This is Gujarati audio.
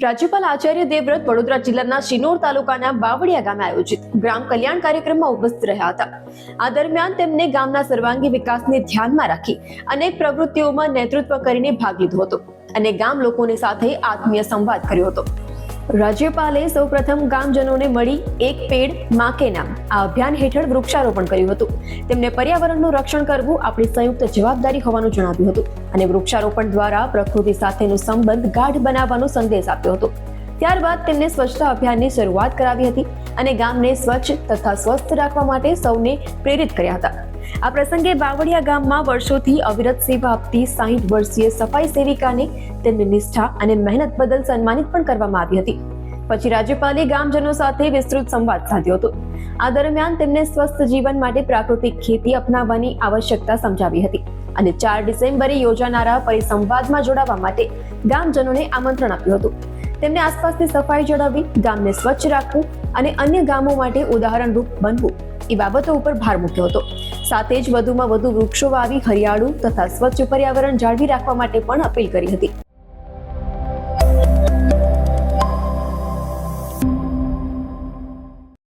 રાજ્યપાલ આચાર્ય દેવવ્રત વડોદરા જિલ્લાના શિનોર તાલુકાના બાવળિયા ગામે આયોજિત ગ્રામ કલ્યાણ કાર્યક્રમમાં ઉપસ્થિત રહ્યા હતા। આ દરમિયાન તેમને ગામના સર્વાંગી વિકાસને ધ્યાનમાં રાખી અનેક પ્રવૃત્તિઓમાં નેતૃત્વ કરીને ભાગ લીધો હતો અને ગામ લોકોની સાથે આત્મીય સંવાદ કર્યો હતો। રાજ્યપાલે સૌપ્રથમ ગામજનોને મળી એક પેડ માં કે નામ આ અભિયાન હેઠળ વૃક્ષારોપણ કર્યું હતું। તેમને પર્યાવરણનું રક્ષણ કરવું આપણી સંયુક્ત જવાબદારી હોવાનું જણાવ્યું હતું અને વૃક્ષારોપણ દ્વારા પ્રકૃતિ સાથેનો સંબંધ ગાઢ બનાવવાનો સંદેશ આપ્યો હતો। ત્યારબાદ તેમને સ્વચ્છતા અભિયાનની શરૂઆત કરાવી હતી અને ગામને સ્વચ્છ તથા સ્વસ્થ રાખવા માટે સૌને પ્રેરિત કર્યા હતા। આ પ્રસંગે બાવળિયા ગામમાં વર્ષોથી અવિરત સેવા આપતી 60 વર્ષીય સફાઈ સેવિકાને તેમની નિષ્ઠા અને મહેનત બદલ સન્માનિત પણ કરવામાં આવી હતી। પછી રાજ્યપાલે ગામજનો સાથે વિસ્તૃત સંવાદ સાધ્યો હતો। આ દરમિયાન તેમને સ્વસ્થ જીવન માટે પ્રાકૃતિક ખેતી અપનાવવાની આવશ્યકતા સમજાવી હતી અને 4 ડિસેમ્બરે યોજાનારા પરિસંવાદમાં જોડાવા માટે ગામજનોને આમંત્રણ આપ્યું હતું। તેમને આસપાસની સફાઈ જાળવવી, ગામને સ્વચ્છ રાખવું અને અન્ય ગામો માટે ઉદાહરણરૂપ બનવું એ બાબતો ઉપર ભાર મૂક્યો હતો। સાથે જ વધુમાં વધુ વૃક્ષો વાવી હરિયાળું તથા સ્વચ્છ પર્યાવરણ જાળવી રાખવા માટે પણ અપીલ કરી હતી।